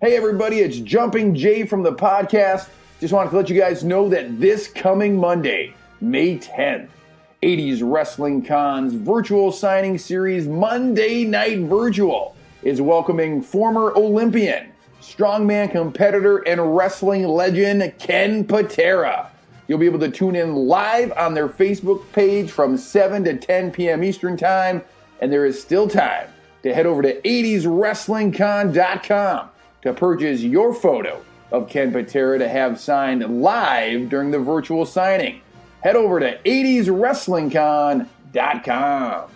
Hey everybody, it's Jumping Jay from the podcast. Just wanted to let you guys know that this coming Monday, May 10th, 80's Wrestling Con's virtual signing series Monday Night Virtual is welcoming former Olympian, Strongman competitor, and wrestling legend Ken Patera. You'll be able to tune in live on their Facebook page from 7 to 10 p.m. Eastern Time, and there is still time to head over to 80'swrestlingcon.com to purchase your photo of Ken Patera to have signed live during the virtual signing. Head over to 80'swrestlingcon.com.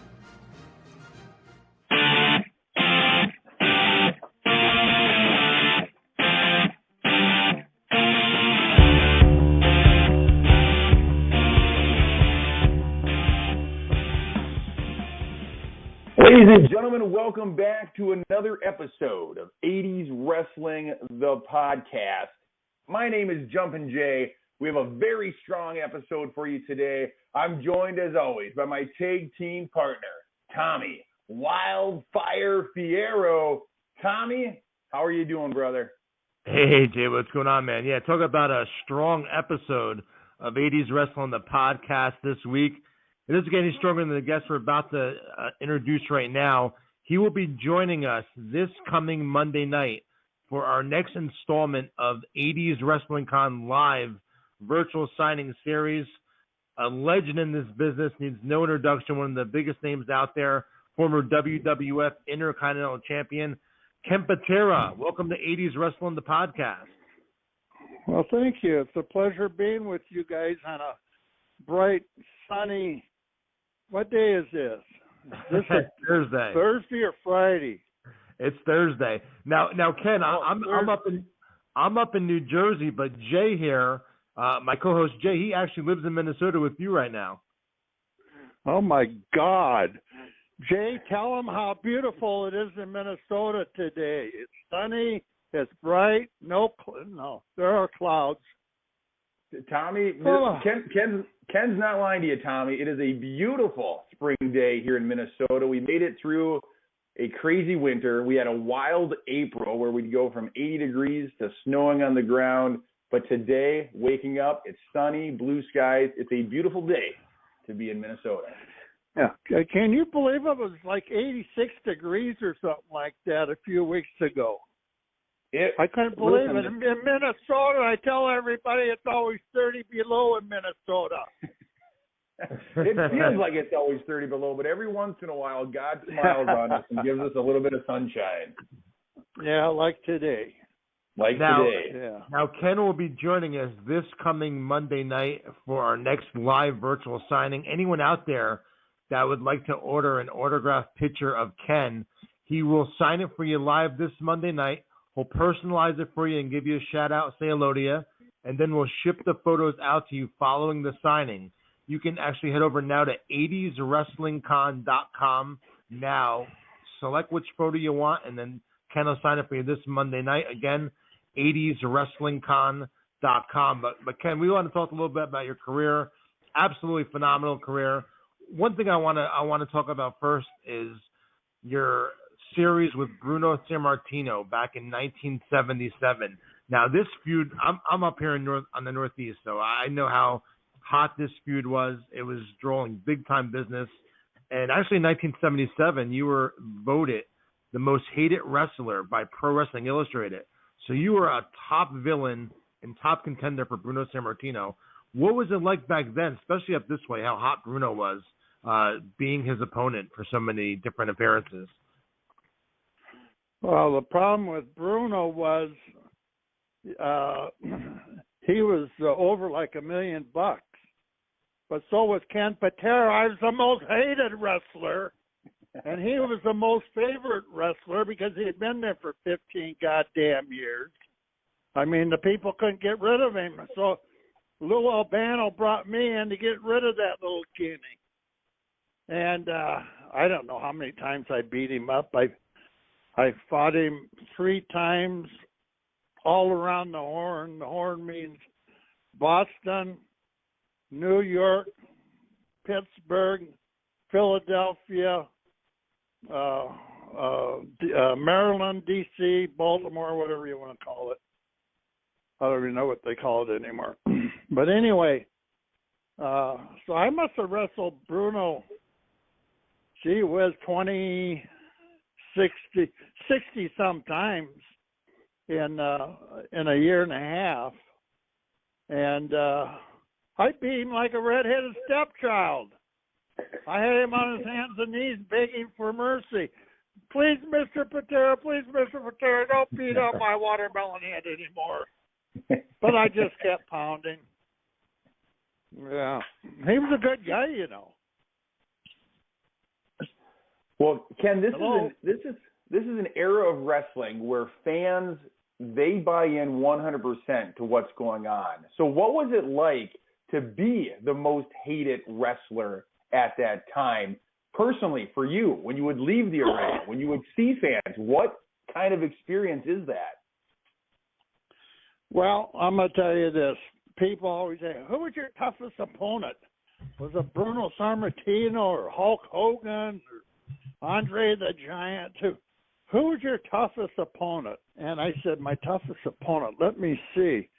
Ladies and gentlemen, welcome back to another episode of 80's Wrestling, the podcast. My name is Jumpin' Jay. We have a very strong episode for you today. I'm joined, as always, by my tag team partner, Tommy Wildfire Fierro. Tommy, how are you doing, brother? Hey, Jay, what's going on, man? Yeah, talk about a strong episode of 80's Wrestling, the podcast this week. It doesn't get any stronger than the guest we're about to introduce right now. He will be joining us this coming Monday night for our next installment of 80's Wrestling Con Live virtual signing series. A legend in this business, needs no introduction, one of the biggest names out there, former WWF Intercontinental Champion, Ken Patera. Welcome to 80's Wrestling, the podcast. Well, thank you. It's a pleasure being with you guys on a bright, sunny... What day is this? Is this Thursday. Thursday or Friday? It's Thursday. Now, Ken, I'm up in New Jersey, but Jay here, my co-host Jay, he actually lives in Minnesota with you right now. Oh my God, Jay, tell them how beautiful it is in Minnesota today. It's sunny. It's bright. No, there are clouds. Tommy, Ken's not lying to you, Tommy. It is a beautiful spring day here in Minnesota. We made it through a crazy winter. We had a wild April where we'd go from 80 degrees to snowing on the ground. But today, waking up, it's sunny, blue skies. It's a beautiful day to be in Minnesota. Yeah. Can you believe it was like 86 degrees or something like that a few weeks ago? I couldn't believe it. In Minnesota, I tell everybody it's always 30 below in Minnesota. It feels like it's always 30 below, but every once in a while, God smiles on us and gives us a little bit of sunshine. Yeah, like today. Today. Now, Ken will be joining us this coming Monday night for our next live virtual signing. Anyone out there that would like to order an autographed picture of Ken, he will sign it for you live this Monday night. We'll personalize it for you and give you a shout out, say hello to you, and then we'll ship the photos out to you following the signing. You can actually head over now to 80'swrestlingcon.com now, select which photo you want, and then Ken will sign it for you this Monday night. Again, 80'swrestlingcon.com. But Ken, we want to talk a little bit about your career. Absolutely phenomenal career. One thing I want to talk about first is your series with Bruno Sammartino back in 1977. Now this feud, I'm up here on the Northeast, so I know how hot this feud was. It was drawing big time business, and actually in 1977 you were voted the most hated wrestler by Pro Wrestling Illustrated. So you were a top villain and top contender for Bruno Sammartino. What was it like back then, especially up this way, how hot Bruno was, being his opponent for so many different appearances? Well, the problem with Bruno was he was over like $1 million, but so was Ken Patera. I was the most hated wrestler, and he was the most favorite wrestler because he had been there for 15 goddamn years. I mean, the people couldn't get rid of him, so Lou Albano brought me in to get rid of that little guinea. And I don't know how many times I beat him up. I fought him 3 times all around the Horn. The Horn means Boston, New York, Pittsburgh, Philadelphia, Maryland, D.C., Baltimore, whatever you want to call it. I don't even know what they call it anymore. But anyway, so I must have wrestled Bruno, gee whiz, 20, 60 sometimes in a year and a half. And I beat him like a redheaded stepchild. I had him on his hands and knees begging for mercy. Please, Mr. Patera, don't beat up my watermelon head anymore. But I just kept pounding. Yeah. He was a good guy, you know. Well, Ken, this is an era of wrestling where fans, they buy in 100% to what's going on. So what was it like to be the most hated wrestler at that time, personally, for you, when you would leave the arena, when you would see fans? What kind of experience is that? Well, I'm going to tell you this. People always say, who was your toughest opponent? Was it Bruno Sammartino or Hulk Hogan or Andre the Giant? Who was your toughest opponent? And I said, my toughest opponent, let me see.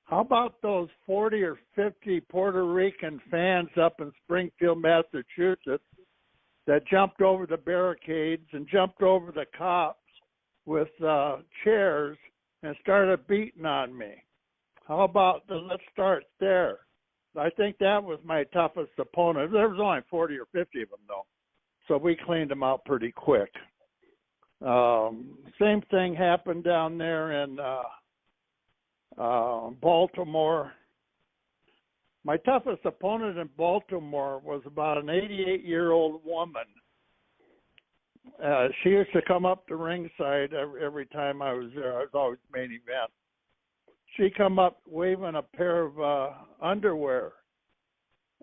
How about those 40 or 50 Puerto Rican fans up in Springfield, Massachusetts, that jumped over the barricades and jumped over the cops with chairs and started beating on me? How about let's start there. I think that was my toughest opponent. There was only 40 or 50 of them, though. So we cleaned them out pretty quick. Same thing happened down there in Baltimore. My toughest opponent in Baltimore was about an 88-year-old woman. She used to come up to ringside every time I was there. I was always main event. She'd come up waving a pair of underwear,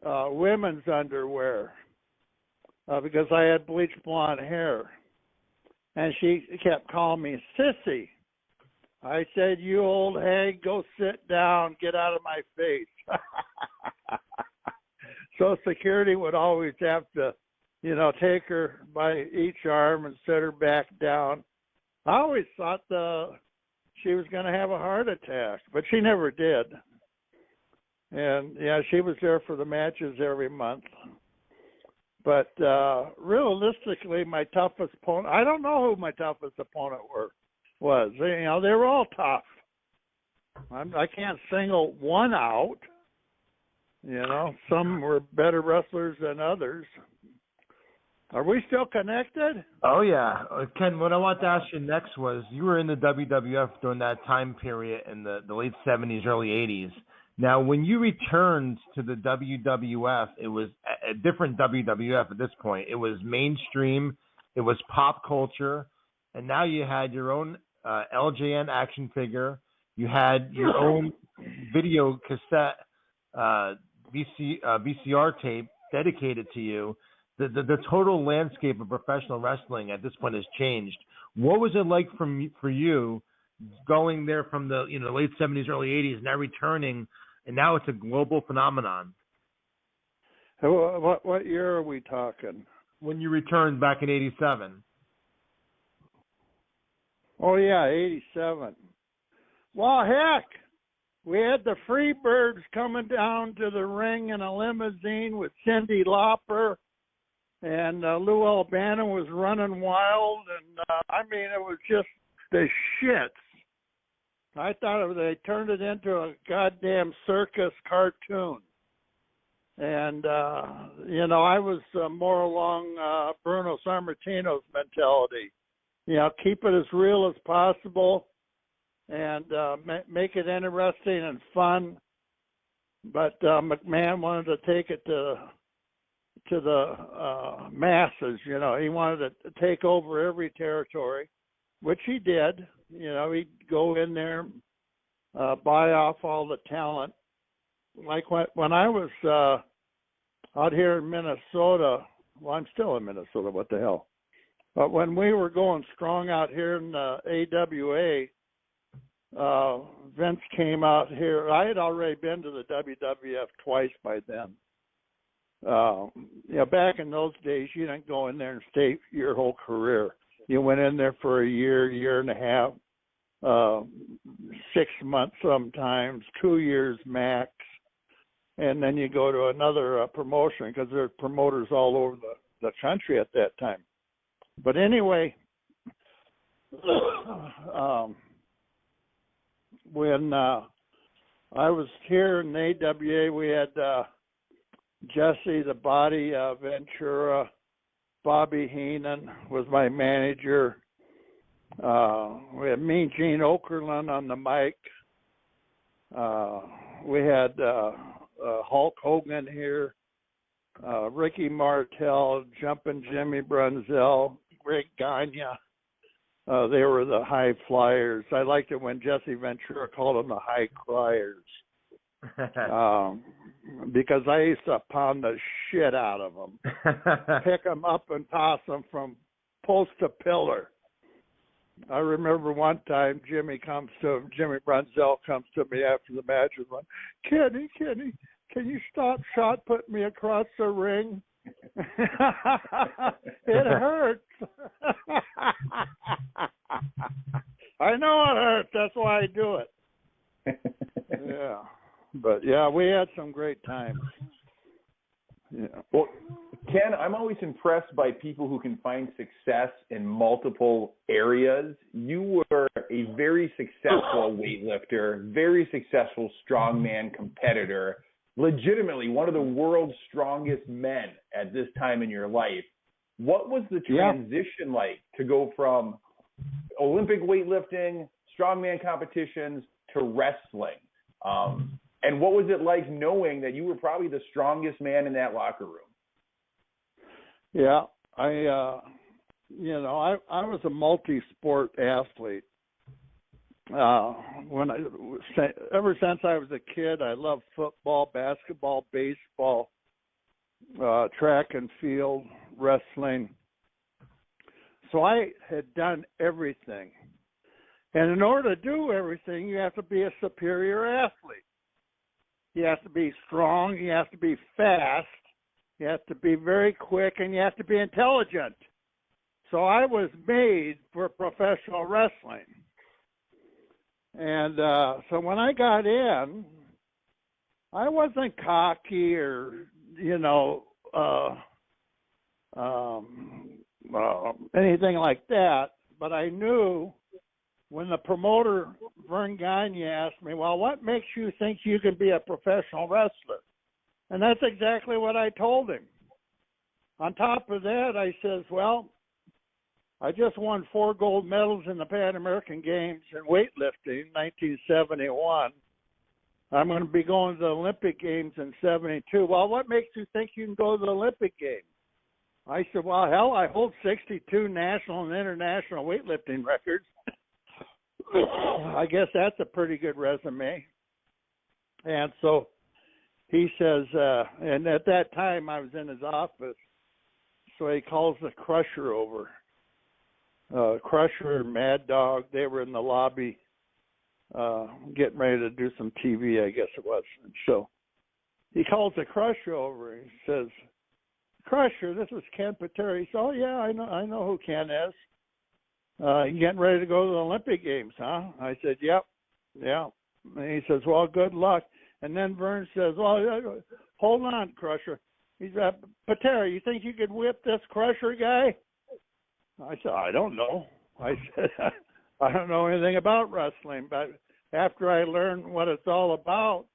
women's underwear, because I had bleached blonde hair. And she kept calling me sissy. I said, you old hag, go sit down, get out of my face. So security would always have to, take her by each arm and set her back down. I always thought she was going to have a heart attack, but she never did. And, yeah, she was there for the matches every month. But realistically, my toughest opponent, I don't know who my toughest opponent was. They were all tough. I can't single one out. Some were better wrestlers than others. Are we still connected? Oh, yeah. Ken, what I want to ask you next was, you were in the WWF during that time period in the late 70s, early 80s. Now, when you returned to the WWF, it was a different WWF at this point. It was mainstream, it was pop culture, and now you had your own LJN action figure. You had your own video cassette VCR tape dedicated to you. The total landscape of professional wrestling at this point has changed. What was it like for you going there from the late 70s, early 80s, now returning, and now it's a global phenomenon? What year are we talking? When you returned back in 87. Oh, yeah, 87. Well, heck, we had the Freebirds coming down to the ring in a limousine with Cyndi Lauper, and Lou Albano was running wild, and it was just the shits. I thought they turned it into a goddamn circus cartoon. And, I was more along Bruno Sammartino's mentality. Keep it as real as possible and make it interesting and fun. But McMahon wanted to take it to the masses. He wanted to take over every territory, which he did. He'd go in there, buy off all the talent. Like when I was out here in Minnesota, well, I'm still in Minnesota, what the hell. But when we were going strong out here in the AWA, Vince came out here. I had already been to the WWF twice by then. Back in those days, you didn't go in there and stay your whole career. You went in there for a year and a half, 6 months sometimes, 2 years max, and then you go to another promotion because there's promoters all over the country at that time. But anyway, when I was here in the AWA, we had Jesse the Body Ventura, Bobby Heenan was my manager. We had Mean Gene Okerlund on the mic. We had Hulk Hogan here, Ricky Martel, Jumpin' Jimmy Brunzell, Greg Gagne. They were the high flyers. I liked it when Jesse Ventura called them the high criers. Because I used to pound the shit out of them, pick them up and toss them from post to pillar. I remember one time Jimmy Brunzell comes to me after the match and went, Kenny, can you stop shot putting me across the ring? It hurts. I know it hurts. That's why I do it. Yeah. But, yeah, we had some great times. Yeah. Well, Ken, I'm always impressed by people who can find success in multiple areas. You were a very successful weightlifter, very successful strongman competitor, legitimately one of the world's strongest men at this time in your life. What was the transition like to go from Olympic weightlifting, strongman competitions, to wrestling? And what was it like knowing that you were probably the strongest man in that locker room? Yeah, I was a multi-sport athlete. Ever since I was a kid, I loved football, basketball, baseball, track and field, wrestling. So I had done everything. And in order to do everything, you have to be a superior athlete. You have to be strong, you have to be fast, you have to be very quick, and you have to be intelligent. So I was made for professional wrestling. And so when I got in, I wasn't cocky or, anything like that, but I knew when the promoter, Vern Gagne, asked me, well, what makes you think you can be a professional wrestler? And that's exactly what I told him. On top of that, I says, well, I just won 4 gold medals in the Pan American Games in weightlifting in 1971. I'm going to be going to the Olympic Games in 72. Well, what makes you think you can go to the Olympic Games? I said, well, hell, I hold 62 national and international weightlifting records. I guess that's a pretty good resume. And so he says, and at that time I was in his office, so he calls the Crusher over. Crusher and Mad Dog, they were in the lobby getting ready to do some TV, I guess it was. And so he calls the Crusher over and he says, Crusher, this is Ken Patera. He said, oh, yeah, I know who Ken is. You getting ready to go to the Olympic Games, huh? I said, yep, yeah. And he says, well, good luck. And then Vern says, well, hold on, Crusher. He said, Patera, you think you could whip this Crusher guy? I said, I don't know. I said, I don't know anything about wrestling, but after I learn what it's all about,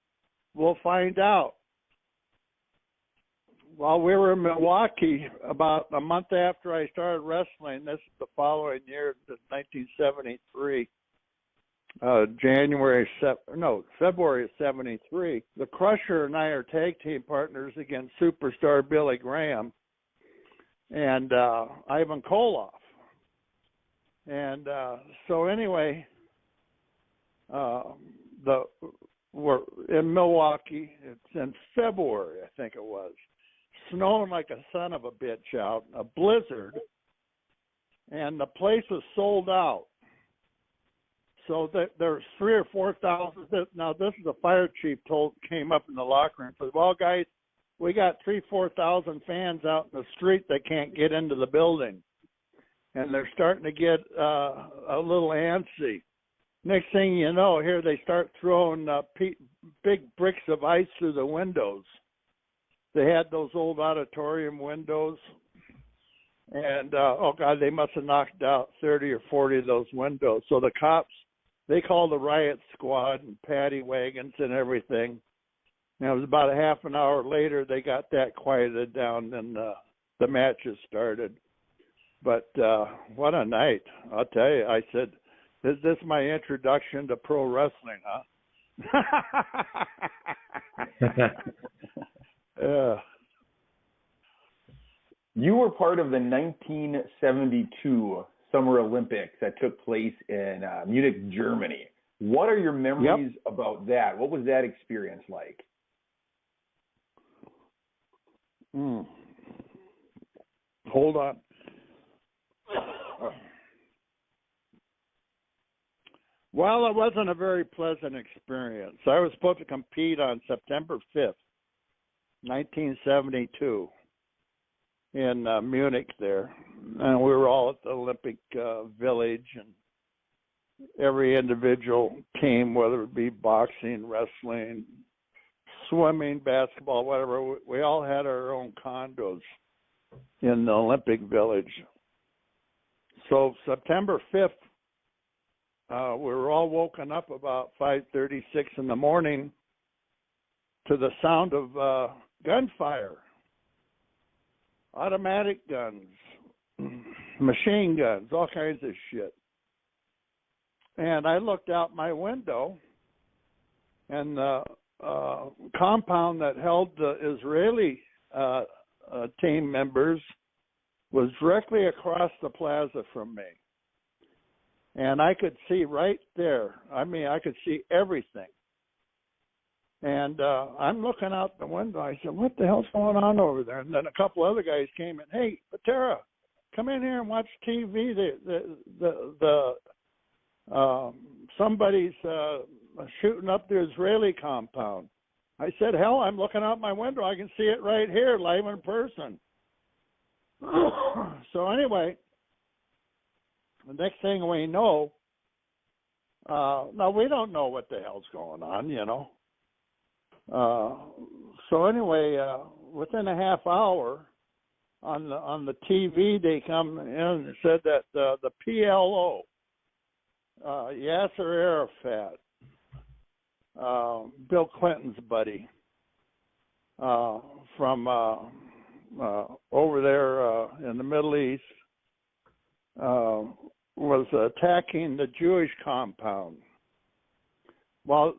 we'll find out. While we were in Milwaukee, about a month after I started wrestling, this is the following year, 1973, February of 73, the Crusher and I are tag team partners against superstar Billy Graham and Ivan Koloff. And so anyway, we're in Milwaukee. It's in February, I think it was. Snowing like a son of a bitch out, a blizzard, and the place was sold out. So there's 3,000 or 4,000. Now this is the fire chief came up in the locker room and said, well, guys, we got 3,000 or 4,000 fans out in the street that can't get into the building. and they're starting to get a little antsy. Next thing you know, here they start throwing big bricks of ice through the windows. They had those old auditorium windows, and oh God, they must have knocked out 30 or 40 of those windows. So the cops, they called the riot squad and paddy wagons and everything. And it was about a half an hour later they got that quieted down, and the matches started. But what a night! I'll tell you. I said, "Is this my introduction to pro wrestling, huh?" Yeah. You were part of the 1972 Summer Olympics that took place in Munich, Germany. What are your memories about that? What was that experience like? Hold on. Well, it wasn't a very pleasant experience. I was supposed to compete on September 5th, 1972, in Munich there. And we were all at the Olympic Village, and every individual team, whether it be boxing, wrestling, swimming, basketball, whatever, we all had our own condos in the Olympic Village. So September 5th, we were all woken up about 5:36 in the morning to the sound of gunfire, automatic guns, machine guns, all kinds of shit. And I looked out my window, and the compound that held the Israeli team members was directly across the plaza from me. And I could see right there. I mean, I could see everything. And I'm looking out the window. I said, "What the hell's going on over there?" And then a couple other guys came in. "Hey, Patera, come in here and watch TV. Somebody's shooting up the Israeli compound." I said, "Hell, I'm looking out my window. I can see it right here, live in person." So anyway, the next thing we know, now we don't know what the hell's going on, you know. So anyway, within a half hour, on the TV, they come in and said that the PLO, Yasser Arafat, Bill Clinton's buddy, from over there in the Middle East, was attacking the Jewish compound. Well,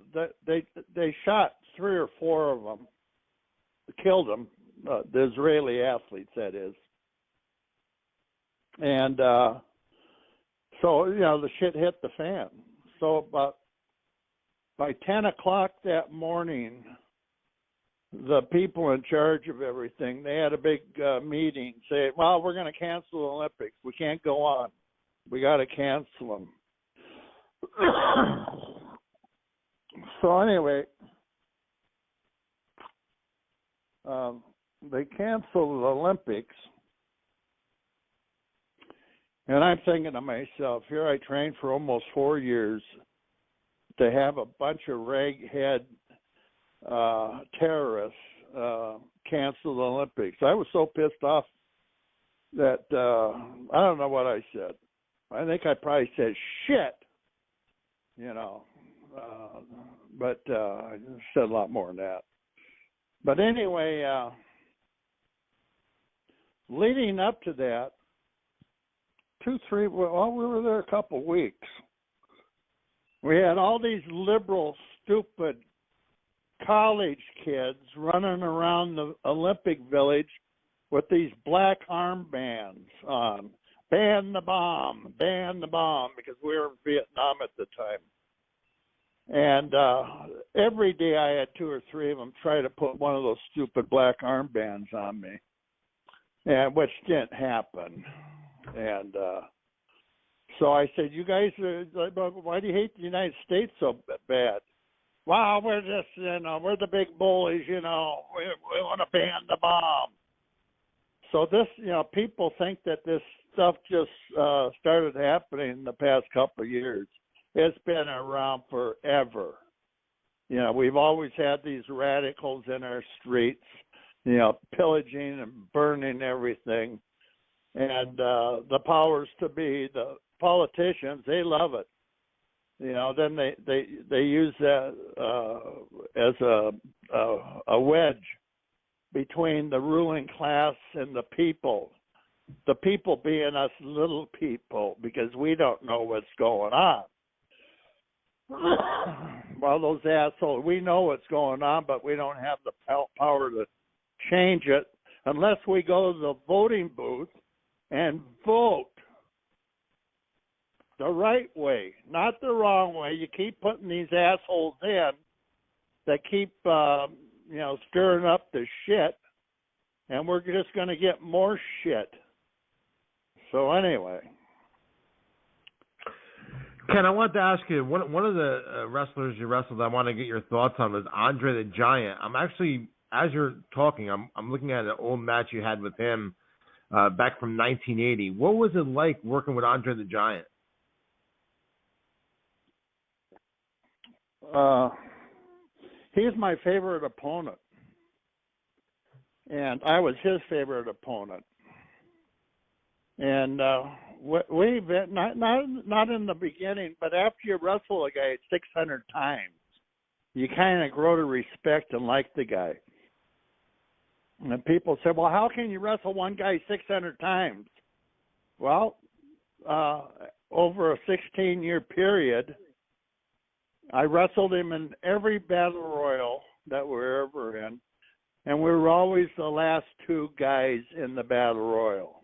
they shot 3 or 4 of them, killed them, the Israeli athletes, that is. And so, you know, the shit hit the fan. So by 10 o'clock that morning, the people in charge of everything, they had a big meeting saying, "Well, we're going to cancel the Olympics. We can't go on. We got to cancel them." So anyway, they canceled the Olympics. And I'm thinking to myself, here I trained for almost 4 years to have a bunch of raghead terrorists cancel the Olympics. I was so pissed off that I don't know what I said. I think I probably said shit, you know, but I said a lot more than that. But anyway, leading up to that, we were there a couple of weeks. We had all these liberal, stupid college kids running around the Olympic Village with these black armbands on. Ban the bomb, because we were in Vietnam at the time. And every day I had 2 or 3 of them try to put one of those stupid black armbands on me, and which didn't happen. And so I said, "You guys, why do you hate the United States so bad?" "Wow, we're just, you know, we're the big bullies, you know. We want to ban the bomb." So this, people think that this stuff just started happening in the past couple of years. It's been around forever. We've always had these radicals in our streets, pillaging and burning everything. And the powers to be, the politicians, they love it. Then they use that as a wedge between the ruling class and the people being us little people, because we don't know what's going on. Well, those assholes, we know what's going on, but we don't have the power to change it unless we go to the voting booth and vote the right way, not the wrong way. You keep putting these assholes in that keep stirring up the shit, and we're just going to get more shit. So anyway. Ken, I wanted to ask you, one of the wrestlers you wrestled, I want to get your thoughts on, was Andre the Giant. I'm actually, as you're talking, I'm looking at an old match you had with him back from 1980. What was it like working with Andre the Giant? He's my favorite opponent, and I was his favorite opponent. And we've been, not in the beginning, but after you wrestle a guy 600 times, you kind of grow to respect and like the guy. And people say, well, how can you wrestle one guy 600 times? Well, over a 16-year period, I wrestled him in every battle royal that we're ever in, and we were always the last two guys in the battle royal.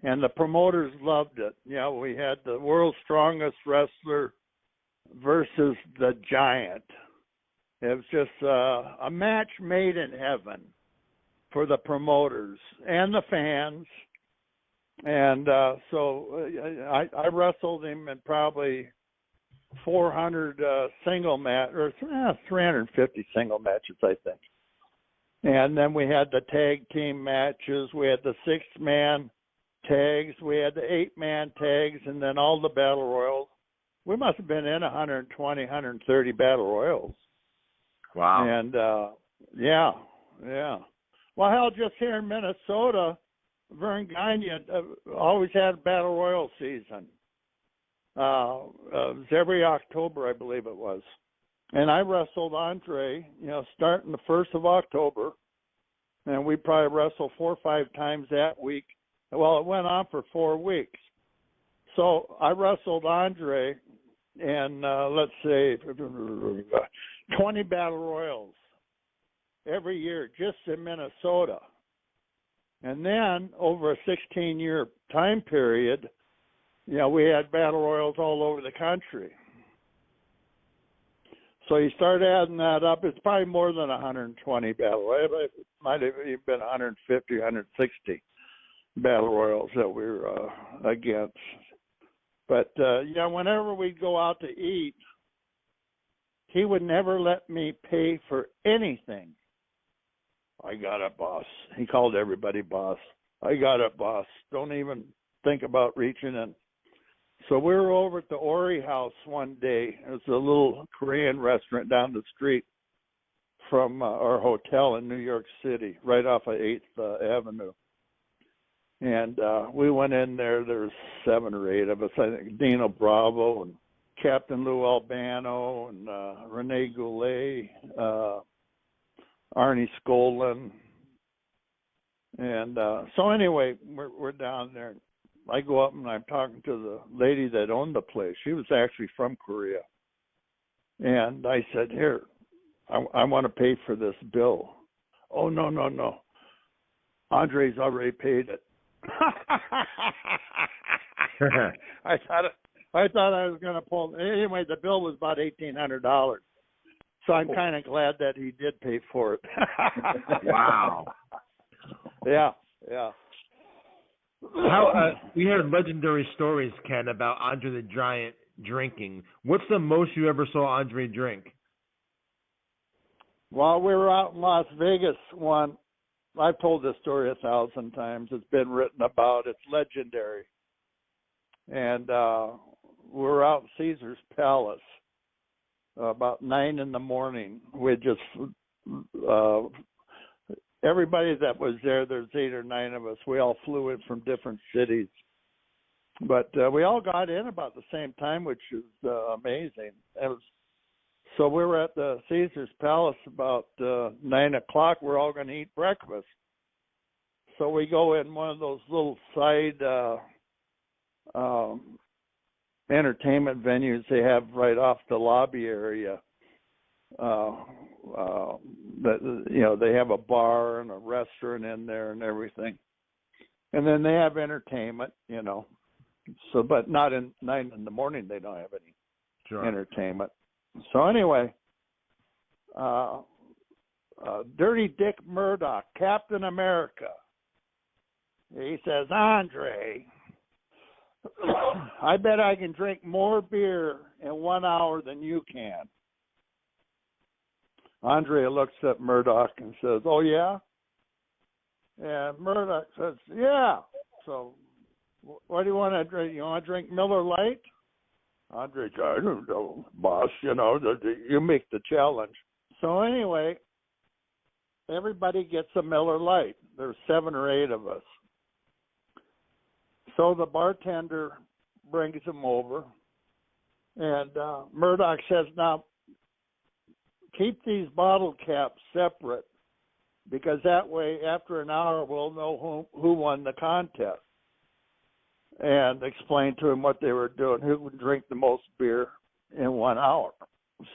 And the promoters loved it. We had the world's strongest wrestler versus the Giant. It was just a match made in heaven for the promoters and the fans. And so I wrestled him in probably 400 single match, or 350 single matches, I think. And then we had the tag team matches. We had the 6-man tags. We had the 8-man tags, and then all the battle royals. We must have been in 120, 130 battle royals. Wow. And yeah. Well, hell, just here in Minnesota, Vern Gagne always had a battle royal season. It was every October, I believe it was. And I wrestled Andre, starting the 1st of October, and we probably wrestled 4 or 5 times that week. Well, it went on for 4 weeks. So I wrestled Andre in, let's say, 20 battle royals every year just in Minnesota. And then over a 16-year time period, we had battle royals all over the country. So you start adding that up, it's probably more than 120 battle royals. It might have even been 150, 160 battle royals that we were against. But, whenever we'd go out to eat, he would never let me pay for anything. I got it, boss. He called everybody boss. I got it, boss. Don't even think about reaching in. So we were over at the Ori House one day. It was a little Korean restaurant down the street from our hotel in New York City, right off of 8th Avenue. And we went in there. There was 7 or 8 of us. I think Dino Bravo and Captain Lou Albano and Rene Goulet, Arnie Skolin. And so anyway, we're down there. I go up and I'm talking to the lady that owned the place. She was actually from Korea. And I said, here, I want to pay for this bill. Oh, no. Andre's already paid it. I thought I was going to pull. Anyway, the bill was about $1,800. So I'm kind of glad that he did pay for it. Wow. Yeah. We heard legendary stories, Ken, about Andre the Giant drinking. What's the most you ever saw Andre drink? Well, we were out in Las Vegas one I've told this story 1,000 times. It's been written about. It's legendary. And we're out in Caesar's Palace about 9 a.m. We just everybody that was there. There's 8 or 9 of us. We all flew in from different cities, but we all got in about the same time, which is amazing. So we were at the Caesar's Palace about 9 o'clock. We're all going to eat breakfast. So we go in one of those little side entertainment venues they have right off the lobby area. They have a bar and a restaurant in there and everything. And then they have entertainment, So, but not in 9 a.m. They don't have any entertainment. So anyway, Dirty Dick Murdoch, Captain America. He says, Andre, I bet I can drink more beer in 1 hour than you can. Andre looks at Murdoch and says, oh, yeah? And Murdoch says, yeah. So what do you want to drink? You want to drink Miller Lite? Andre says, I don't know, boss, you make the challenge. So anyway, everybody gets a Miller Lite. There's 7 or 8 of us. So the bartender brings them over, and Murdoch says, now, keep these bottle caps separate, because that way, after an hour, we'll know who won the contest. And explain to him what they were doing, who would drink the most beer in 1 hour.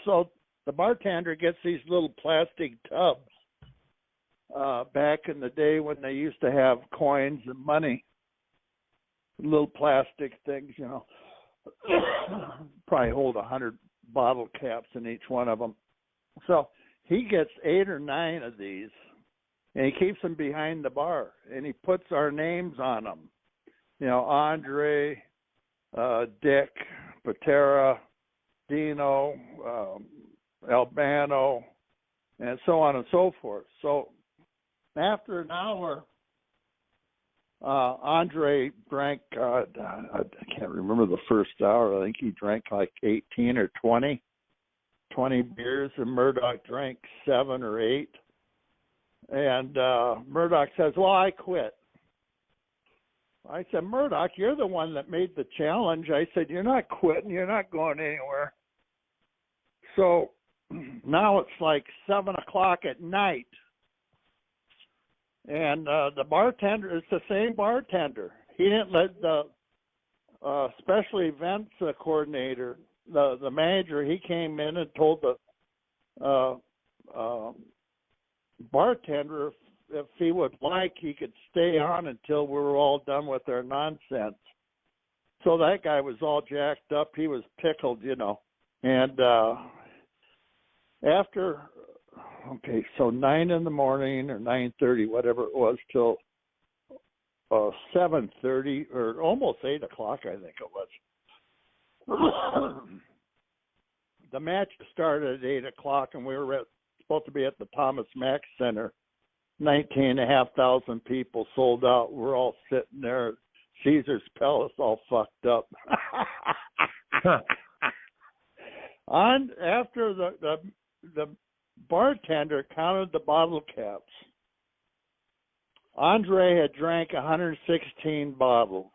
So the bartender gets these little plastic tubs back in the day when they used to have coins and money, little plastic things, probably hold 100 bottle caps in each one of them. So he gets 8 or 9 of these, and he keeps them behind the bar, and he puts our names on them. Andre, Dick, Patera, Dino, Albano, and so on and so forth. So after an hour, Andre drank, I can't remember the first hour. I think he drank like 18 or 20 beers, and Murdoch drank 7 or 8. And Murdoch says, well, I quit. I said, Murdoch, you're the one that made the challenge. I said, you're not quitting. You're not going anywhere. So now it's like 7 o'clock at night. And the bartender is the same bartender. He didn't let the special events coordinator, the manager, he came in and told the bartender if he would like, he could stay on until we were all done with our nonsense. So that guy was all jacked up. He was tickled, And after, so 9 a.m. or 9:30, whatever it was, till 7:30 or almost 8 o'clock, I think it was. The match started at 8 o'clock, and we were supposed to be at the Thomas Mack Center. 19,500 people sold out. We're all sitting there at Caesar's Palace all fucked up. After the bartender counted the bottle caps, Andre had drank 116 bottles.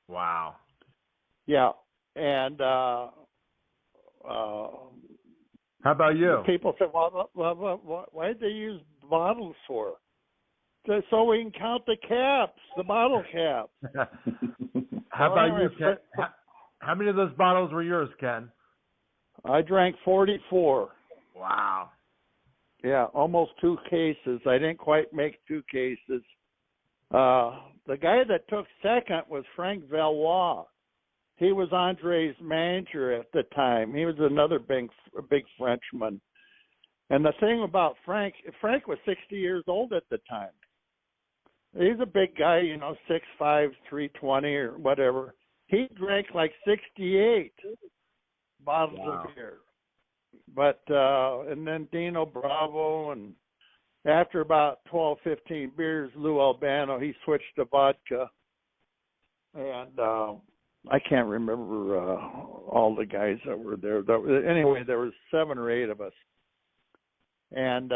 Wow. Yeah. And how about you? People said, well, why did they use bottles for? So we can count the caps, the bottle caps. How about you, Ken? How many of those bottles were yours, Ken? I drank 44. Wow. Yeah, almost 2 cases. I didn't quite make 2 cases. The guy that took second was Frank Valois. He was Andre's manager at the time. He was another big Frenchman. And the thing about Frank was 60 years old at the time. He's a big guy, 6'5", 320 or whatever. He drank like 68 bottles of beer. But and then Dino Bravo and after about 12, 15 beers, Lou Albano, he switched to vodka. And I can't remember all the guys that were there. Anyway, there was 7 or 8 of us. And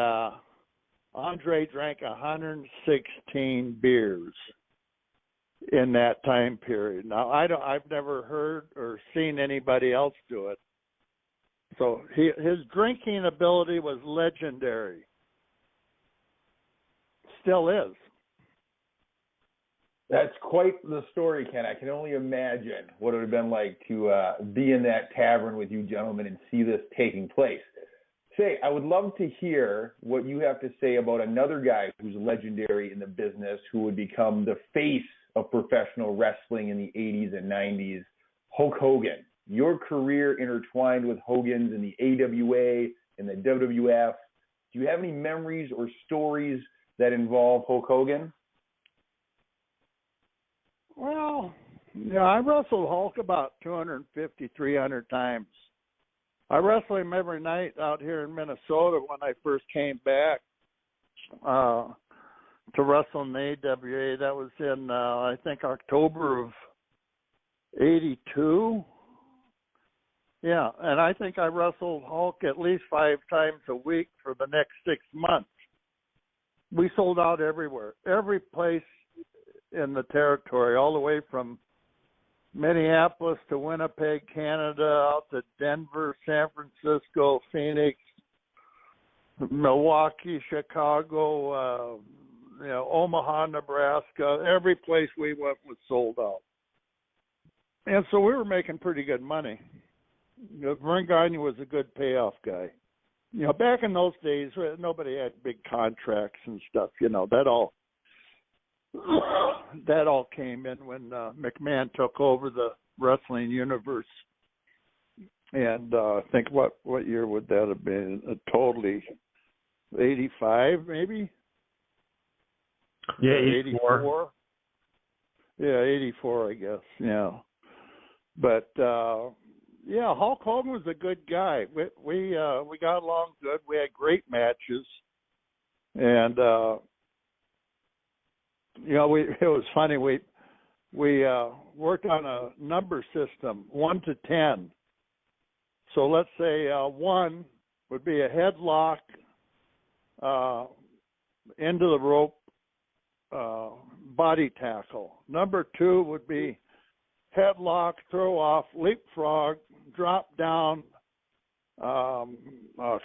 Andre drank 116 beers in that time period. Now, I've never heard or seen anybody else do it. So his drinking ability was legendary. Still is. That's quite the story, Ken. I can only imagine what it would have been like to be in that tavern with you gentlemen and see this taking place. Say, I would love to hear what you have to say about another guy who's legendary in the business, who would become the face of professional wrestling in the 80s and 90s, Hulk Hogan. Your career intertwined with Hogan's in the AWA and the WWF. Do you have any memories or stories that involve Hulk Hogan? Well, yeah, I wrestled Hulk about 250, 300 times. I wrestled him every night out here in Minnesota when I first came back to wrestle in the AWA. That was in, I think, October of 82. Yeah, and I think I wrestled Hulk at least 5 times a week for the next 6 months. We sold out everywhere, every place in the territory, all the way from Minneapolis to Winnipeg, Canada, out to Denver, San Francisco, Phoenix, Milwaukee, Chicago, Omaha, Nebraska. Every place we went was sold out. And so we were making pretty good money. Vern Gagne was a good payoff guy. Back in those days, nobody had big contracts and stuff. That all came in when McMahon took over the wrestling universe. And I think what year would that have been? Totally 85, maybe? Yeah, 84. Yeah, 84, I guess. Yeah. But Hulk Hogan was a good guy. We got along good. We had great matches, and it was funny. We worked on a number system, 1 to 10. So let's say 1 would be a headlock into the rope, body tackle. Number 2 would be headlock, throw off, leapfrog, drop down,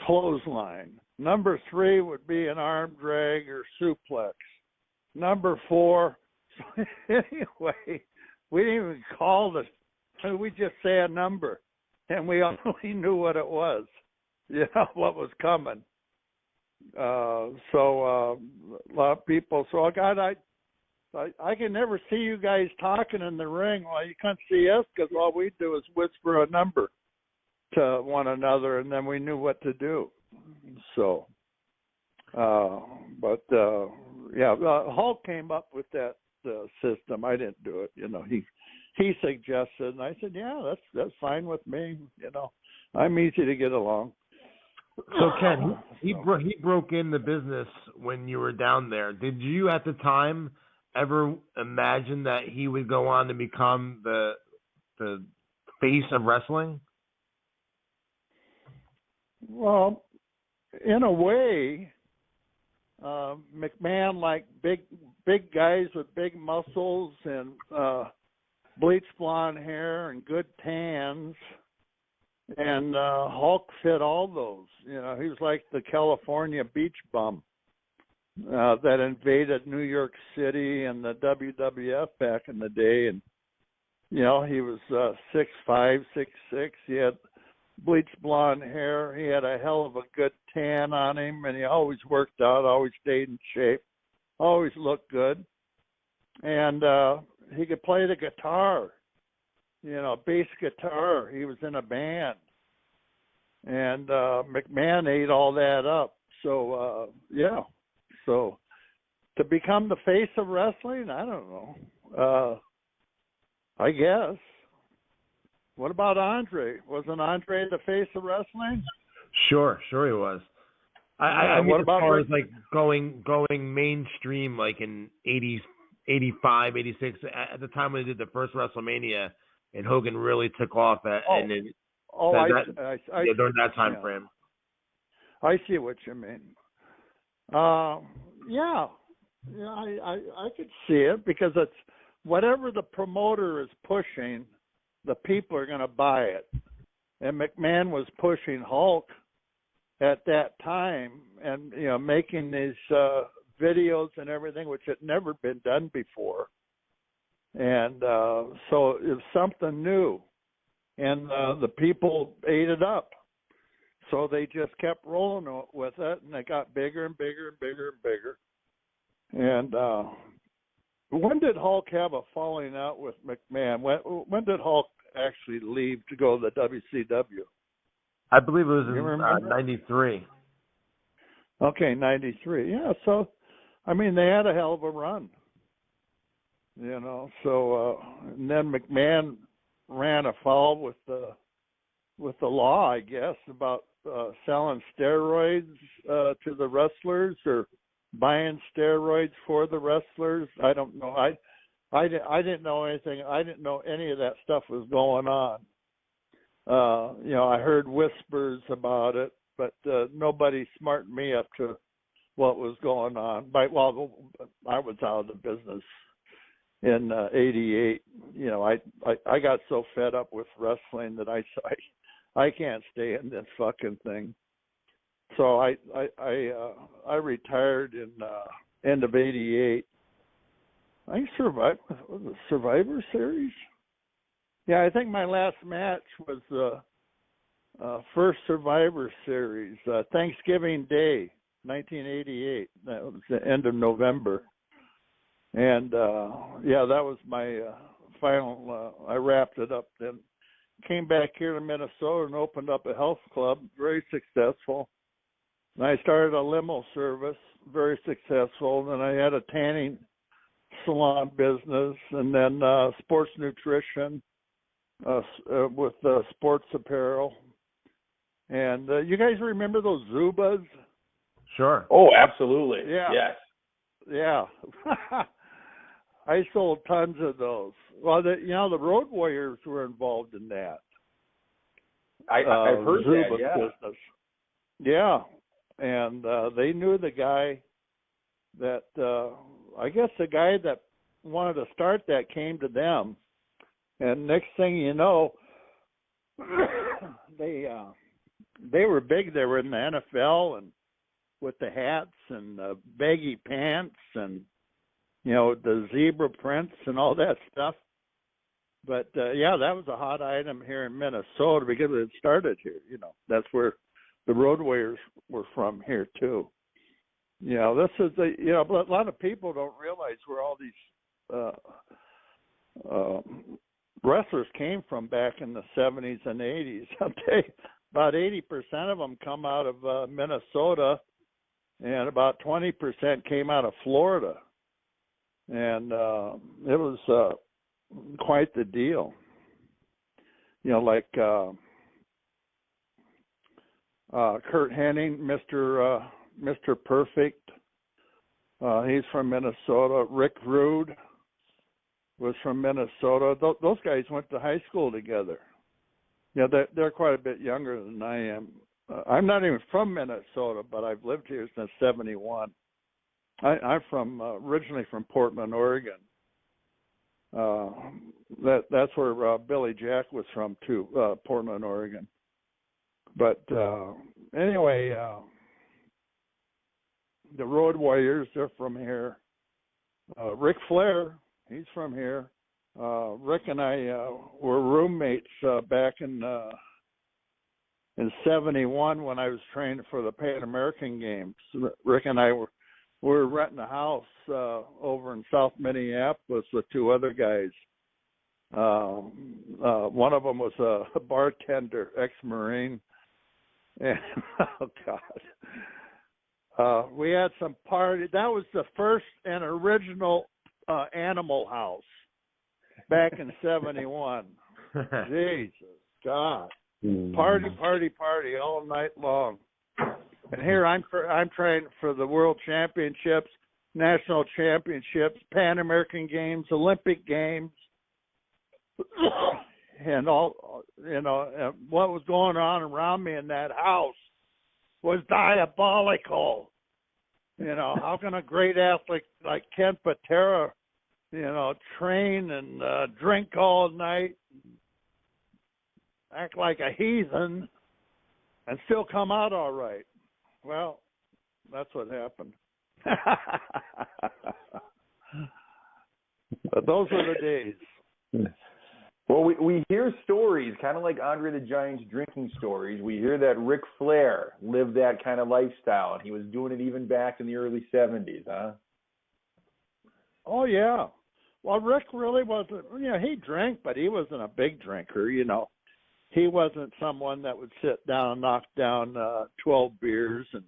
clothesline. Number 3 would be an arm drag or suplex. Number 4, so anyway, we didn't even call it. We just say a number, and we only knew what it was, what was coming. So a lot of people. So God, I can never see you guys talking in the ring. Well, you can't see us because all we do is whisper a number to one another, and then we knew what to do. So, Hulk came up with that system. I didn't do it. He suggested, and I said, yeah, that's fine with me. I'm easy to get along. So Ken, he broke in the business when you were down there. Did you at the time ever imagine that he would go on to become the face of wrestling? Well, in a way, McMahon liked big guys with big muscles and bleached blonde hair and good tans, and Hulk fit all those. He was like the California beach bum that invaded New York City and the WWF back in the day. And, he was 6'5", 6'6". He had bleached blonde hair. He had a hell of a good tan on him, and he always worked out, always stayed in shape, always looked good. And he could play the guitar, bass guitar. He was in a band. And McMahon ate all that up. So, So to become the face of wrestling, I don't know. I guess. What about Andre? Wasn't Andre the face of wrestling? Sure he was. I mean, what as about far Ric? as like going mainstream, like in 80s, 85, 86, at the time when they did the first WrestleMania, and Hogan really took off, and then during that time frame. I see what you mean. Yeah, I could see it because it's whatever the promoter is pushing, the people are going to buy it. And McMahon was pushing Hulk at that time, and making these videos and everything, which had never been done before. And so it was something new, and the people ate it up. So they just kept rolling with it, and it got bigger and bigger and bigger and bigger. And when did Hulk have a falling out with McMahon? When did Hulk actually leave to go to the WCW? I believe it was in 93. Okay, 93. Yeah, so, I mean, they had a hell of a run. So, and then McMahon ran afoul with the law, I guess, about selling steroids to the wrestlers or buying steroids for the wrestlers. I don't know. I didn't know anything. I didn't know any of that stuff was going on. I heard whispers about it, but nobody smartened me up to what was going on. I was out of the business in '88. I got so fed up with wrestling that I can't stay in this fucking thing. So I retired in end of '88. I survived the Survivor Series. Yeah, I think my last match was the first Survivor Series, Thanksgiving Day, 1988. That was the end of November. And, that was my final, I wrapped it up then. Came back here to Minnesota and opened up a health club, very successful. And I started a limo service, very successful. Then I had a tanning salon business, and then sports nutrition with sports apparel. And you guys remember those Zubas? Sure. Oh, absolutely. Yeah. Yes. Yeah. I sold tons of those. Well, the Road Warriors were involved in that. I've heard Zuba that, yeah. business. Yeah. And they knew the guy that, I guess the guy that wanted to start that came to them. And next thing you know, they were big. They were in the NFL and with the hats and the baggy pants and, the zebra prints and all that stuff. But, that was a hot item here in Minnesota because it started here. That's where the Road Warriors were from here, too. This is but a lot of people don't realize where all these wrestlers came from back in the 70s and 80s. I'll tell you, about 80% of them come out of Minnesota, and about 20% came out of Florida. And it was quite the deal. Like Kurt Hennig, Mr. Perfect, he's from Minnesota. Rick Rude was from Minnesota. Those guys went to high school together. They're quite a bit younger than I am. I'm not even from Minnesota, but I've lived here since '71. I'm originally from Portland, Oregon. That's where Billy Jack was from too, Portland, Oregon. But anyway, the Road Warriors, they're from here. Ric Flair, he's from here. Rick and I were roommates back in '71 when I was training for the Pan American Games. Rick and I were renting a house over in South Minneapolis with two other guys. One of them was a bartender, ex-Marine. And, oh, God. We had some party. That was the first and original Animal House back in '71. Jesus, God. Party all night long. And here I'm trying for the World Championships, National Championships, Pan American Games, Olympic Games, and all, what was going on around me in that house was diabolical. How can a great athlete like Ken Patera, train and drink all night, act like a heathen, and still come out all right? Well, that's what happened. But those were the days. Well, we hear stories, kind of like Andre the Giant's drinking stories. We hear that Ric Flair lived that kind of lifestyle, and he was doing it even back in the early 70s, huh? Oh, yeah. Well, Rick really wasn't, he drank, but he wasn't a big drinker, He wasn't someone that would sit down and knock down 12 beers and,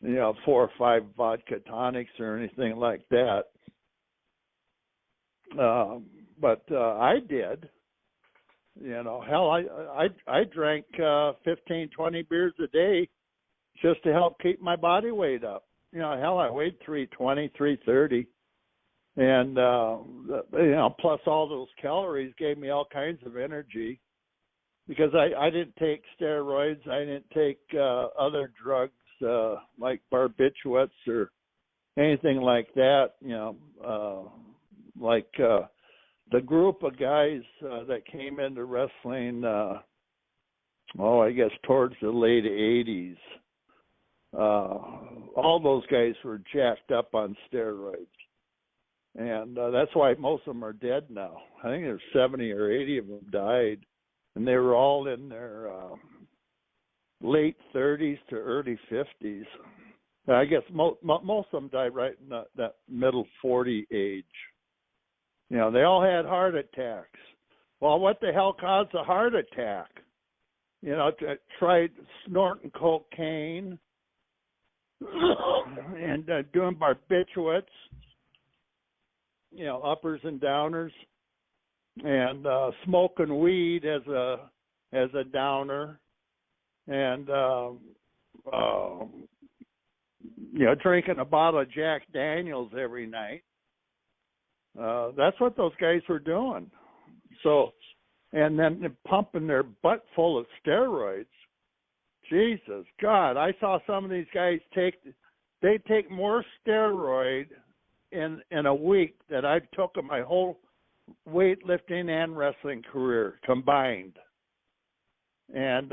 4 or 5 vodka tonics or anything like that. But I did. Hell, I drank 15, 20 beers a day just to help keep my body weight up. Hell, I weighed 320, 330. And, plus all those calories gave me all kinds of energy because I didn't take steroids. I didn't take other drugs like barbiturates or anything like that, the group of guys that came into wrestling, I guess towards the late 80s, all those guys were jacked up on steroids. And that's why most of them are dead now. I think there's 70 or 80 of them died. And they were all in their late 30s to early 50s. I guess most of them died right in that middle 40 age. They all had heart attacks. Well, what the hell caused a heart attack? Tried snorting cocaine and doing barbiturates, uppers and downers, and smoking weed as a downer, and drinking a bottle of Jack Daniels every night. That's what those guys were doing. So, and then pumping their butt full of steroids. Jesus God, I saw some of these guys take more steroid in a week that I took in my whole weightlifting and wrestling career combined. And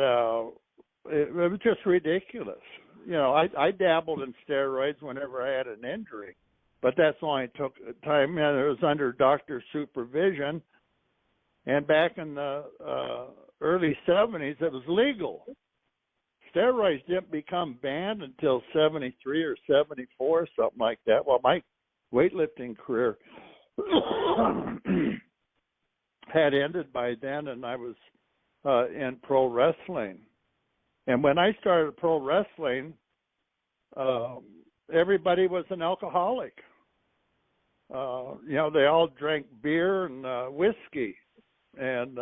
it was just ridiculous. I dabbled in steroids whenever I had an injury. But that's only took time. It was under doctor supervision. And back in the early 70s, it was legal. Steroids didn't become banned until 73 or 74, something like that. Well, my weightlifting career had ended by then, and I was in pro wrestling. And when I started pro wrestling, everybody was an alcoholic. They all drank beer and whiskey, and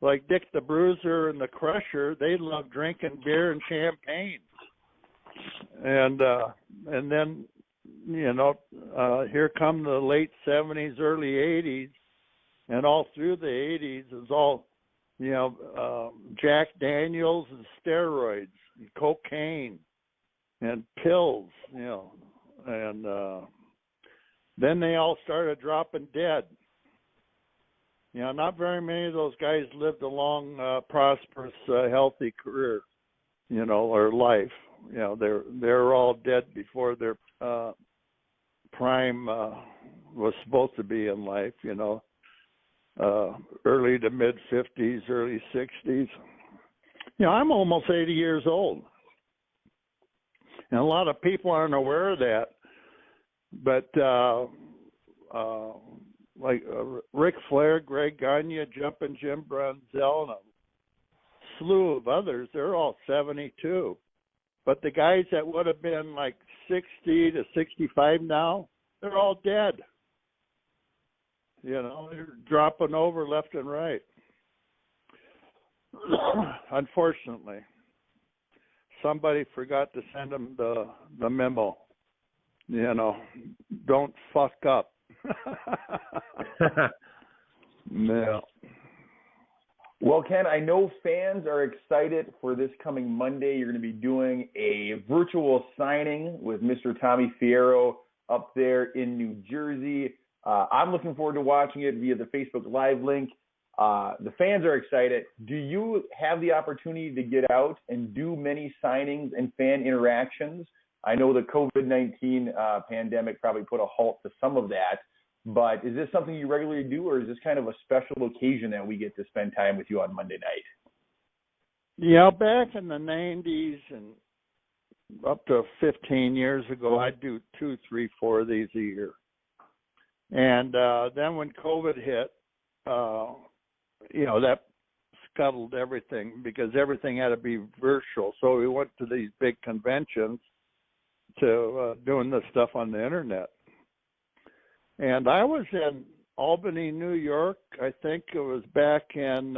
like Dick the Bruiser and the Crusher, they loved drinking beer and champagne. And then here come the late 70s, early 80s, and all through the 80s it was all Jack Daniels and steroids and cocaine and pills, and then they all started dropping dead. Not very many of those guys lived a long, prosperous, healthy career, or life. They're all dead before their prime was supposed to be in life. Early to mid 50s, early 60s. I'm almost 80 years old, and a lot of people aren't aware of that. But like Ric Flair, Greg Gagne, Jumpin' Jim Brunzell, and a slew of others, they're all 72. But the guys that would have been like 60 to 65 now, they're all dead. They're dropping over left and right, unfortunately. somebody forgot to send him the memo. You know, don't fuck up. Yeah. Well, Ken, I know fans are excited for this coming Monday. You're going to be doing a virtual signing with Mr. Tommy Fierro up there in New Jersey. I'm looking forward to watching it via the Facebook Live link. The fans are excited. Do you have the opportunity to get out and do many signings and fan interactions? I know the COVID-19 pandemic probably put a halt to some of that, but is this something you regularly do, or is this kind of a special occasion that we get to spend time with you on Monday night? Yeah, back in the 90s and up to 15 years ago, I'd do 2, 3, 4 of these a year. And then when COVID hit, you know, that scuttled everything because everything had to be virtual. So we went to these big conventions to doing this stuff on the internet. And I was in Albany, New York. I think it was back in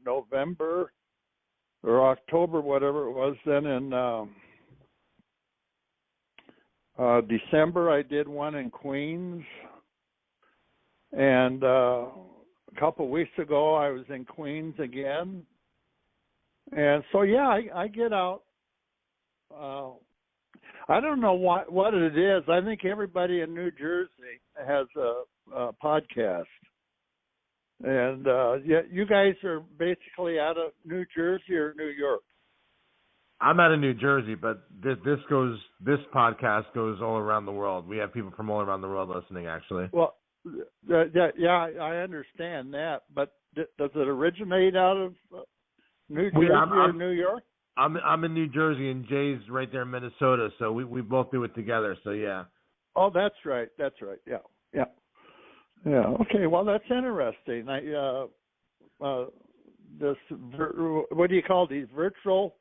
November or October, whatever it was. Then in December, I did one in Queens. And a couple of weeks ago, I was in Queens again. And so, yeah, I get out. I don't know what it is. I think everybody in New Jersey has a podcast. And yeah, you guys are basically out of New Jersey or New York? I'm out of New Jersey, but this podcast goes all around the world. We have people from all around the world listening, actually. Well, yeah, I understand that, but does it originate out of New Jersey or New York? I'm in New Jersey, and Jay's right there in Minnesota, so we both do it together. So yeah. Oh, that's right. Yeah. Okay. Well, that's interesting. This what do you call these virtual?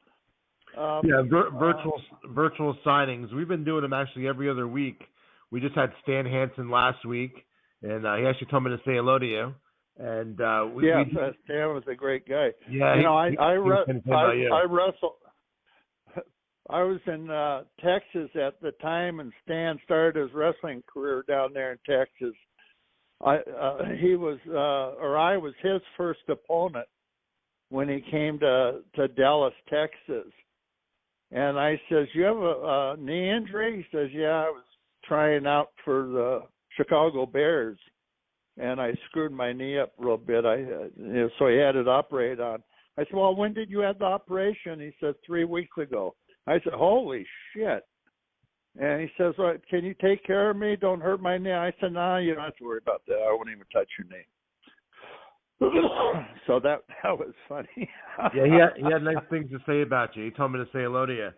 Virtual signings. We've been doing them actually every other week. We just had Stan Hansen last week, and he actually told me to say hello to you. And Stan was a great guy. Yeah, I wrestled. I was in Texas at the time, and Stan started his wrestling career down there in Texas. I was his first opponent when he came to Dallas, Texas. And I says, "You have a knee injury?" He says, "Yeah, I was trying out for the Chicago Bears, and I screwed my knee up real bit. So he had it operated on." I said, "Well, when did you have the operation?" He said, 3 weeks ago. I said, "Holy shit." And he says, "Well, can you take care of me? Don't hurt my knee." I said, "No, you don't have to worry about that. I won't even touch your knee." So that was funny. Yeah, he had nice things to say about you. He told me to say hello to you.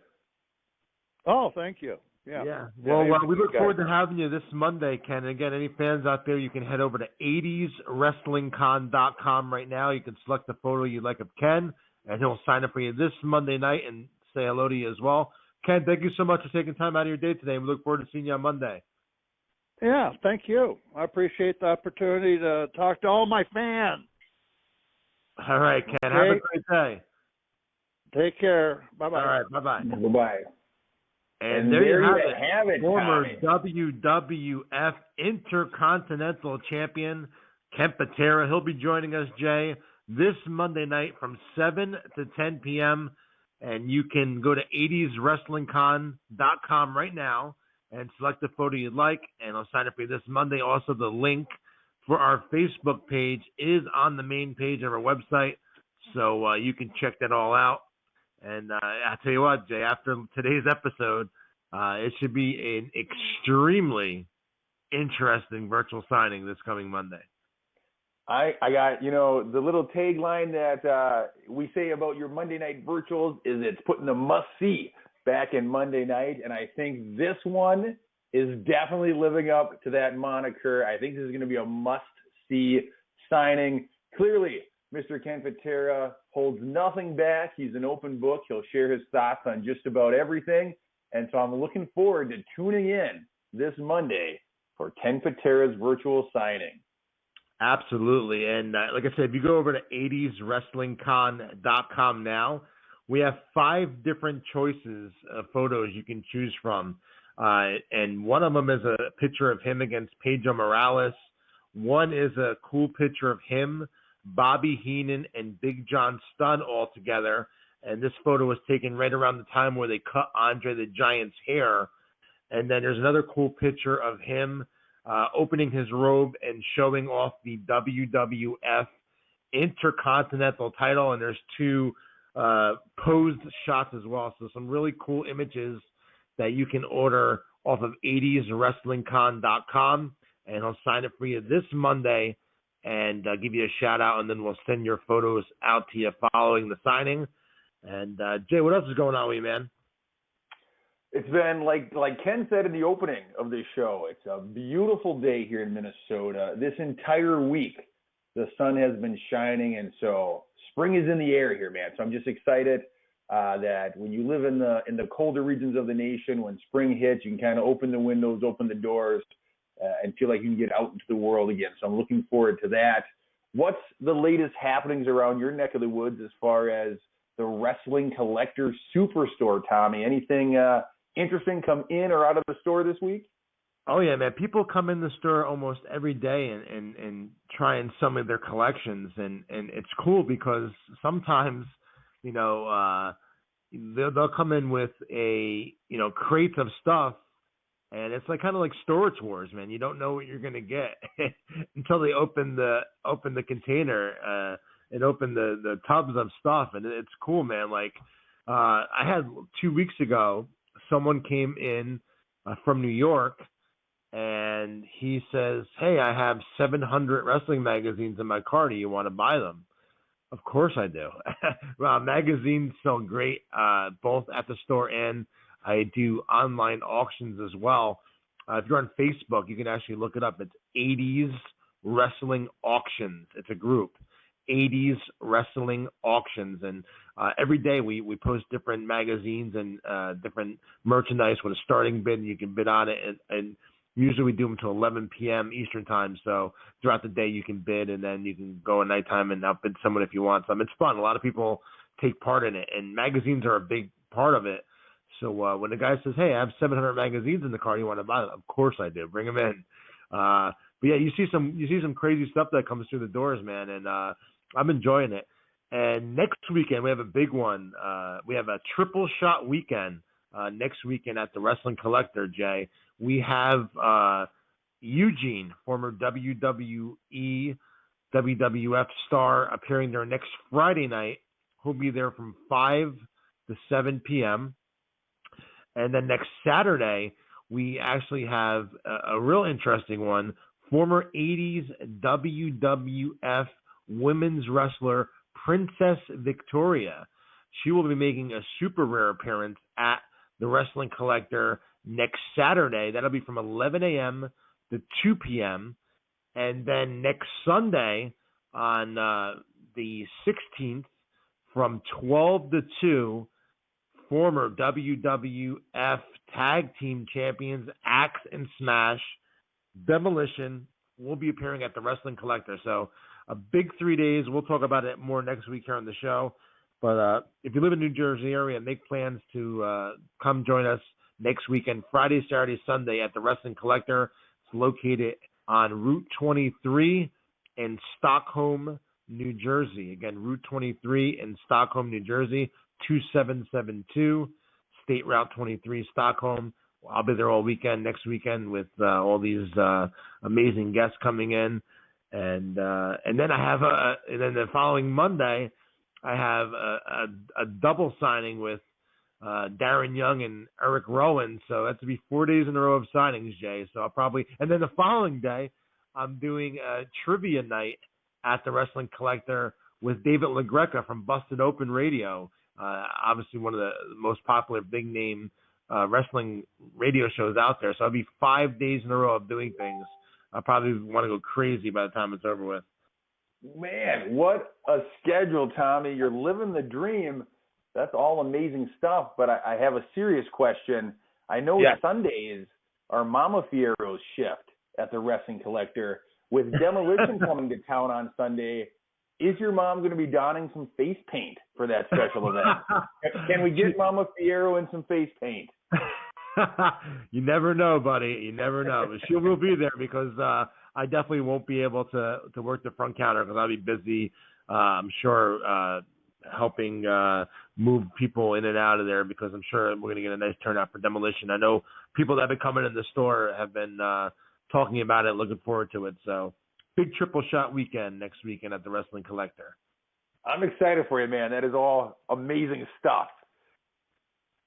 Oh, thank you. Yeah. Well, we look forward to having you this Monday, Ken. And again, any fans out there, you can head over to 80'swrestlingcon.com right now. You can select the photo you like of Ken, and he'll sign up for you this Monday night and say hello to you as well. Ken, thank you so much for taking time out of your day today. We look forward to seeing you on Monday. Yeah, thank you. I appreciate the opportunity to talk to all my fans. All right, Ken. Okay. Have a great day. Take care. Bye-bye. All right, bye-bye. Bye-bye. And there you have it, former Tommy. WWF Intercontinental Champion Ken Patera. He'll be joining us, Jay, this Monday night from 7 to 10 p.m. And you can go to 80'swrestlingcon.com right now and select the photo you'd like, and I'll sign up for you this Monday. Also, the link for our Facebook page is on the main page of our website, so you can check that all out. And I tell you what, Jay, after today's episode, it should be an extremely interesting virtual signing this coming Monday. I got, the little tagline that we say about your Monday night virtuals is it's putting the must-see back in Monday night, and I think this one is definitely living up to that moniker. I think this is going to be a must-see signing. Clearly, Mr. Ken Patera holds nothing back. He's an open book. He'll share his thoughts on just about everything. And so I'm looking forward to tuning in this Monday for Ken Patera's virtual signing. Absolutely. And like I said, if you go over to 80'swrestlingcon.com now, We have 5 different choices of photos you can choose from. And one of them is a picture of him against Pedro Morales. One is a cool picture of him, Bobby Heenan, and Big John Studd all together. And this photo was taken right around the time where they cut Andre the Giant's hair. And then there's another cool picture of him opening his robe and showing off the WWF Intercontinental title. And there's 2 posed shots as well. So some really cool images that you can order off of 80'swrestlingcon.com. And he'll sign it for you this Monday and give you a shout out. And then we'll send your photos out to you following the signing. And Jay, what else is going on with you, man? It's been, like Ken said in the opening of this show, it's a beautiful day here in Minnesota. This entire week, the sun has been shining, and so spring is in the air here, man. So I'm just excited that when you live in the colder regions of the nation, when spring hits, you can kind of open the windows, open the doors, and feel like you can get out into the world again. So I'm looking forward to that. What's the latest happenings around your neck of the woods as far as the Wrestling Collector Superstore, Tommy? Anything interesting come in or out of the store this week? Oh, yeah, man. People come in the store almost every day and try and some of their collections. And it's cool because sometimes, they'll come in with crates of stuff. And it's kind of like Storage Wars, man. You don't know what you're going to get until they open the container and open the tubs of stuff. And it's cool, man. I had 2 weeks ago, someone came in from New York, and he says, "Hey, I have 700 wrestling magazines in my car. Do you want to buy them?" Of course I do. Magazines sell great, both at the store and I do online auctions as well. If you're on Facebook, you can actually look it up. It's 80's Wrestling Auctions. It's a group, 80's Wrestling Auctions. And every day we post different magazines and different merchandise with a starting bid, and you can bid on it. And usually we do them until 11 p.m. Eastern time. So throughout the day you can bid, and then you can go at nighttime and outbid someone if you want some. It's fun. A lot of people take part in it, and magazines are a big part of it. So when the guy says, "Hey, I have 700 magazines in the car, you want to buy them?" Of course I do. Bring them in. But yeah, you see some crazy stuff that comes through the doors, man, and I'm enjoying it. And next weekend we have a big one. We have a triple shot weekend next weekend at the Wrestling Collector, Jay. We have Eugene, former WWE, WWF star, appearing there next Friday night. He'll be there from 5 to 7 p.m. And then next Saturday, we actually have a real interesting one. Former 80's WWF women's wrestler, Princess Victoria. She will be making a super rare appearance at the Wrestling Collector next Saturday. That'll be from 11 a.m. to 2 p.m. And then next Sunday on the 16th from 12 to 2, former WWF Tag Team Champions Axe and Smash, Demolition will be appearing at the Wrestling Collector. So a big 3 days. We'll talk about it more next week here on the show. But if you live in the New Jersey area, make plans to come join us next weekend, Friday, Saturday, Sunday at the Wrestling Collector. It's located on Route 23 in Stockholm, New Jersey. Again, Route 23 in Stockholm, New Jersey, 2772, State Route 23, Stockholm. I'll be there all weekend, next weekend, with all these amazing guests coming in. And then I have and then the following Monday, I have a double signing with Darren Young and Eric Rowan. So that's to be 4 days in a row of signings, Jay. So I'll probably, and then the following day, I'm doing a trivia night at the Wrestling Collector with David LaGreca from Busted Open Radio. Obviously one of the most popular big name wrestling radio shows out there. So I'll be 5 days in a row of doing things. I'll probably want to go crazy by the time it's over with. Man, what a schedule, Tommy. You're living the dream. That's all amazing stuff. But I have a serious question. I know Sundays are Mama Fiero's shift at the Wrestling Collector. With Demolition coming to town on Sunday, is your mom going to be donning some face paint for that special event? Can we get Mama Fierro in some face paint? You never know, buddy. You never know. But she will be there because I definitely won't be able to work the front counter because I'll be busy. I'm sure helping move people in and out of there because I'm sure we're going to get a nice turnout for demolition. I know people that have been coming in the store have been talking about it, looking forward to it. So big triple shot weekend next weekend at the Wrestling Collector. I'm excited for you, man. That is all amazing stuff.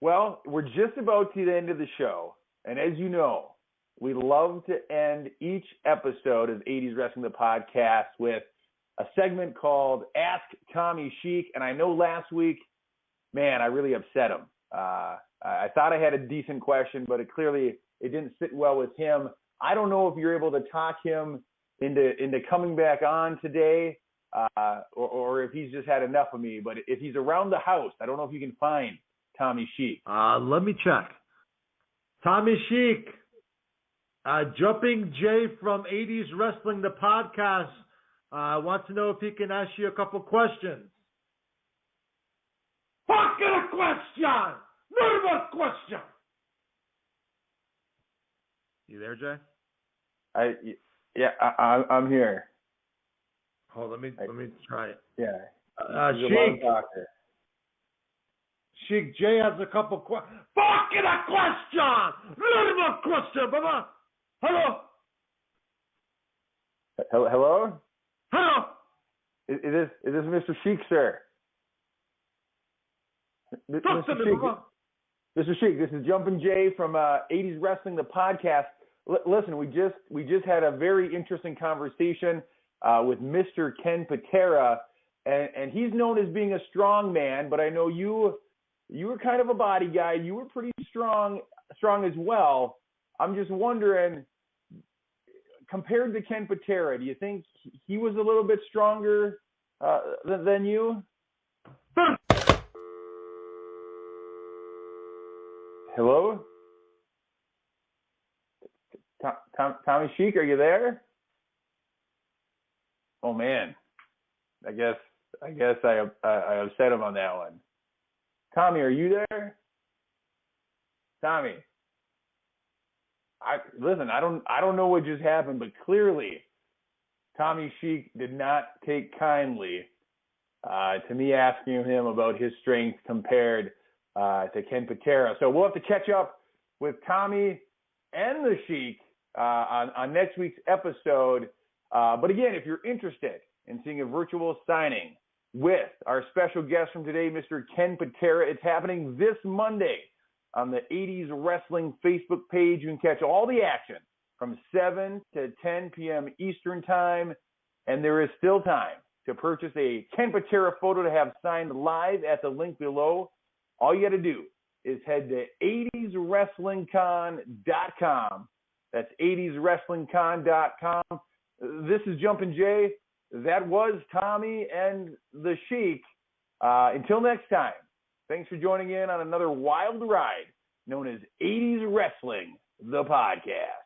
Well, we're just about to the end of the show. And as you know, we love to end each episode of 80's Wrestling the Podcast with a segment called Ask Tommy Sheik. And I know last week, man, I really upset him. I thought I had a decent question, but it didn't sit well with him. I don't know if you're able to talk him into coming back on today, or if he's just had enough of me. But if he's around the house, I don't know if you can find Tommy Sheik. Let me check. Tommy Sheik, Jumping Jay from 80's Wrestling the Podcast, wants to know if he can ask you a couple questions. Fucking a question! Not a question! You there, Jay? I'm here. Hold on, let me try it. Yeah. Sheik, Jay has a couple questions. Fucking a question! Not a question, Baba! Hello? Hello? Hello? Is this Mr. Sheik, sir? Talk to me, Baba. Mr. Sheik, this is Jumpin' Jay from 80's Wrestling the Podcast. Listen, we just had a very interesting conversation with Mr. Ken Patera, and he's known as being a strong man, but I know you were kind of a body guy. You were pretty strong as well. I'm just wondering, compared to Ken Patera, do you think he was a little bit stronger than you? Hello? Tommy Sheik, are you there? Oh man, I guess I upset him on that one. Tommy, are you there? Tommy, I don't know what just happened, but clearly Tommy Sheik did not take kindly to me asking him about his strength compared to Ken Patera. So we'll have to catch up with Tommy and the Sheik on next week's episode. But again, if you're interested in seeing a virtual signing with our special guest from today, Mr. Ken Patera, it's happening this Monday on the 80's Wrestling Facebook page. You can catch all the action from 7 to 10 p.m. Eastern Time, and there is still time to purchase a Ken Patera photo to have signed live at the link below. All you got to do is head to 80'swrestlingcon.com. That's 80'swrestlingcon.com. This is Jumpin' Jay. That was Tommy and the Sheik. Until next time, thanks for joining in on another wild ride known as 80's Wrestling, the podcast.